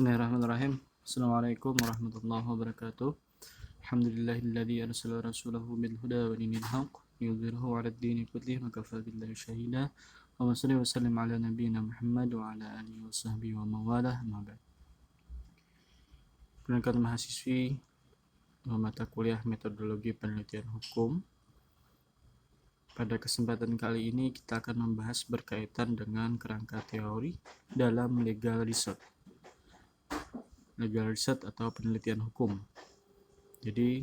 Bismillahirrahmanirrahim. Assalamualaikum warahmatullahi wabarakatuh. Alhamdulillahilladzi arsala rasulahu bil huda wa dinil haqq liyudhhirahu 'alad dini kullih wa kafaa billahi shahida. Wa shalli wa sallim ala nabiyyina Muhammad wa ala alihi wa sahbihi wa mawalah. Amma ba'd. Perkenalkan mahasiswi mata kuliah metodologi penelitian hukum. Pada kesempatan kali ini kita akan membahas berkaitan dengan kerangka teori dalam legal research. Legal research atau penelitian hukum. Jadi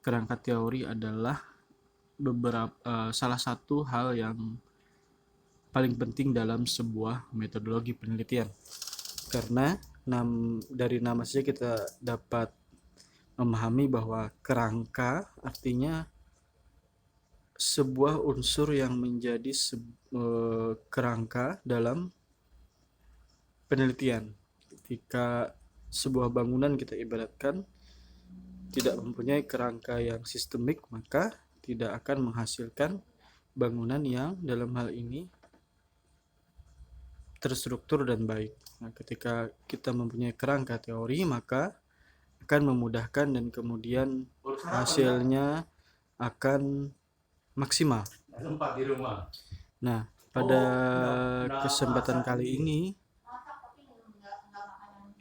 kerangka teori adalah salah satu hal yang paling penting dalam sebuah metodologi penelitian. Karena dari nama saja kita dapat memahami bahwa kerangka artinya sebuah unsur yang menjadi kerangka dalam penelitian. Ketika sebuah bangunan kita ibaratkan tidak mempunyai kerangka yang sistemik, maka tidak akan menghasilkan bangunan yang dalam hal ini terstruktur dan baik. Nah, ketika kita mempunyai kerangka teori, maka akan memudahkan dan kemudian hasilnya akan maksimal. Nah, pada kesempatan kali ini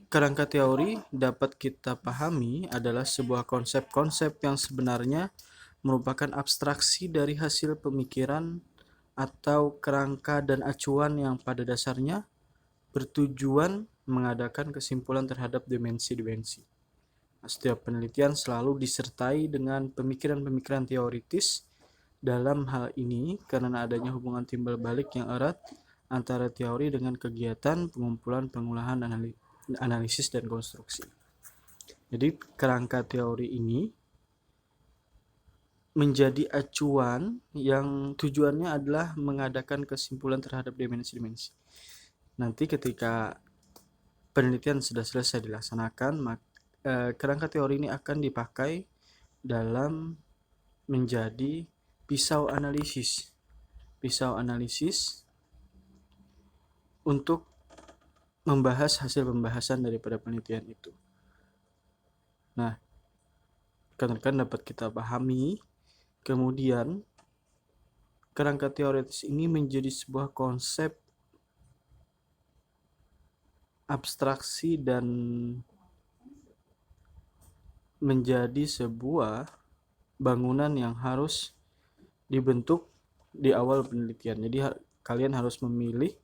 kerangka teori dapat kita pahami adalah sebuah konsep-konsep yang sebenarnya merupakan abstraksi dari hasil pemikiran atau kerangka dan acuan yang pada dasarnya bertujuan mengadakan kesimpulan terhadap dimensi-dimensi. Setiap penelitian selalu disertai dengan pemikiran-pemikiran teoritis dalam hal ini karena adanya hubungan timbal balik yang erat antara teori dengan kegiatan pengumpulan, pengolahan, analisis dan konstruksi. Jadi kerangka teori ini menjadi acuan yang tujuannya adalah mengadakan kesimpulan terhadap dimensi-dimensi. Nanti ketika penelitian sudah selesai dilaksanakan, kerangka teori ini akan dipakai dalam menjadi pisau analisis untuk membahas hasil pembahasan daripada penelitian itu. Nah, rekan-rekan dapat kita pahami, kemudian kerangka teoritis ini menjadi sebuah konsep abstraksi dan menjadi sebuah bangunan yang harus dibentuk di awal penelitian. Jadi kalian harus memilih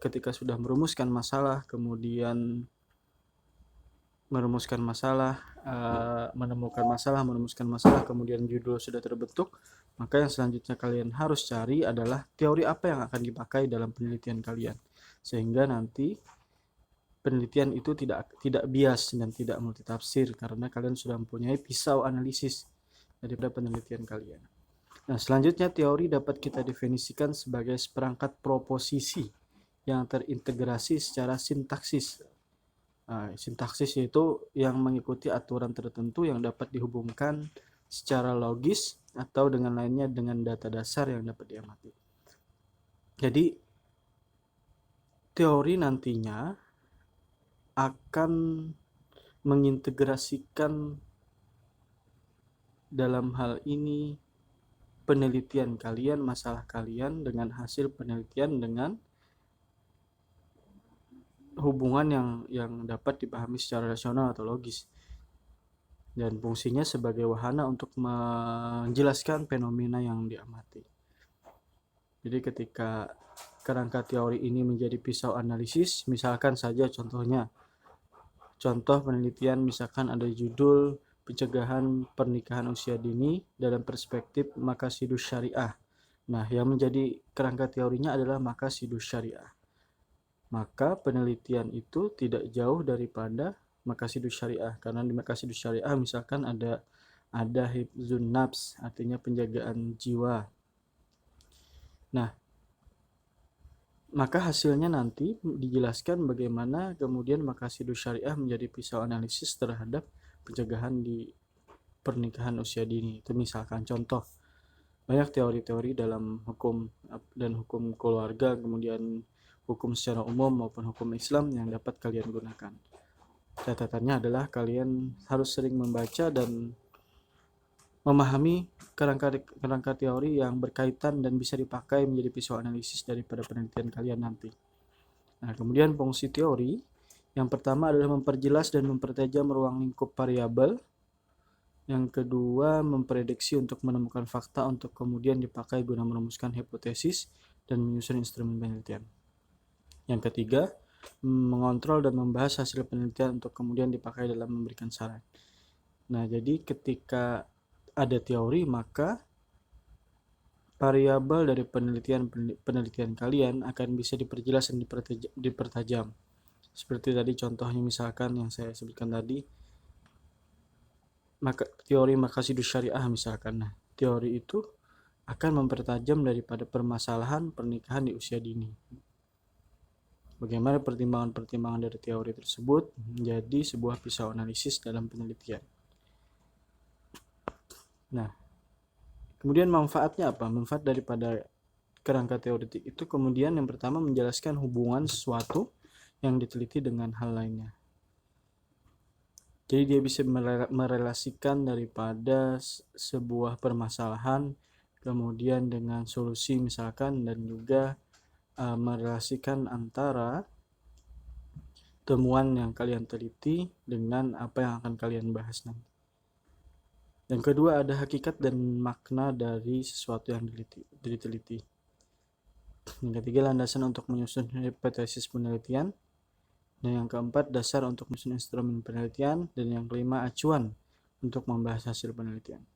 ketika sudah merumuskan masalah, kemudian merumuskan masalah, kemudian judul sudah terbentuk, maka yang selanjutnya kalian harus cari adalah teori apa yang akan dipakai dalam penelitian kalian, sehingga nanti penelitian itu tidak bias dan tidak multitafsir karena kalian sudah mempunyai pisau analisis daripada penelitian kalian. Nah, selanjutnya teori dapat kita definisikan sebagai seperangkat proposisi yang terintegrasi secara sintaksis. Sintaksis itu yang mengikuti aturan tertentu yang dapat dihubungkan secara logis atau dengan lainnya dengan data dasar yang dapat diamati. Jadi teori nantinya akan mengintegrasikan dalam hal ini penelitian kalian, masalah kalian dengan hasil penelitian dengan hubungan yang dapat dipahami secara rasional atau logis, dan fungsinya sebagai wahana untuk menjelaskan fenomena yang diamati. Jadi ketika kerangka teori ini menjadi pisau analisis, misalkan saja contoh penelitian, misalkan ada judul pencegahan pernikahan usia dini dalam perspektif maqasidus syariah. Nah, yang menjadi kerangka teorinya adalah maqasidus syariah. Maka penelitian itu tidak jauh daripada maqasidus syariah, karena di maqasidus syariah misalkan ada hifzun nafs, artinya penjagaan jiwa. Nah, maka hasilnya nanti dijelaskan bagaimana kemudian maqasidus syariah menjadi pisau analisis terhadap pencegahan di pernikahan usia dini. Itu misalkan contoh. Banyak teori-teori dalam hukum dan hukum keluarga, kemudian hukum secara umum maupun hukum Islam yang dapat kalian gunakan. Catatannya adalah kalian harus sering membaca dan memahami kerangka teori yang berkaitan dan bisa dipakai menjadi pisau analisis daripada penelitian kalian nanti. Nah, kemudian fungsi teori yang pertama adalah memperjelas dan mempertajam ruang lingkup variabel. Yang kedua, memprediksi untuk menemukan fakta untuk kemudian dipakai guna merumuskan hipotesis dan menyusun instrumen penelitian. Yang ketiga, mengontrol dan membahas hasil penelitian untuk kemudian dipakai dalam memberikan saran. Nah, jadi ketika ada teori, maka variabel dari penelitian kalian akan bisa diperjelas dan dipertajam. Seperti tadi contohnya misalkan yang saya sebutkan tadi, maka teori maqasidus syariah misalkan. Nah, teori itu akan mempertajam daripada permasalahan pernikahan di usia dini. Bagaimana pertimbangan-pertimbangan dari teori tersebut menjadi sebuah pisau analisis dalam penelitian. Nah, kemudian manfaatnya apa? Manfaat daripada kerangka teoretik itu kemudian yang pertama menjelaskan hubungan sesuatu yang diteliti dengan hal lainnya. Jadi dia bisa merelasikan daripada sebuah permasalahan kemudian dengan solusi misalkan, dan juga merelasikan antara temuan yang kalian teliti dengan apa yang akan kalian bahas nanti. Yang kedua, ada hakikat dan makna dari sesuatu yang diteliti. Yang ketiga, landasan untuk menyusun hipotesis penelitian. Dan yang keempat, dasar untuk menyusun instrumen penelitian. Dan yang kelima, acuan untuk membahas hasil penelitian.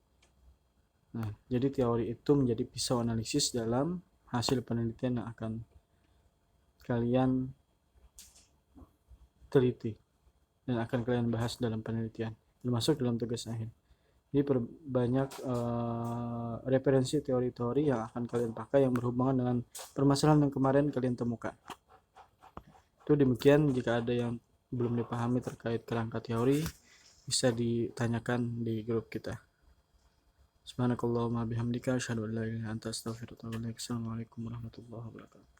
Nah, jadi teori itu menjadi pisau analisis dalam hasil penelitian yang akan kalian teliti dan akan kalian bahas dalam penelitian, termasuk dalam tugas akhir. Jadi banyak referensi teori-teori yang akan kalian pakai yang berhubungan dengan permasalahan yang kemarin kalian temukan. Itu demikian. Jika ada yang belum dipahami terkait kerangka teori, bisa ditanyakan di grup kita. Subhanakallahumma bihamdika asyhadu an la ilaha illa anta astaghfiruka wa atubu ilaik. Assalamualaikum warahmatullahi wabarakatuh.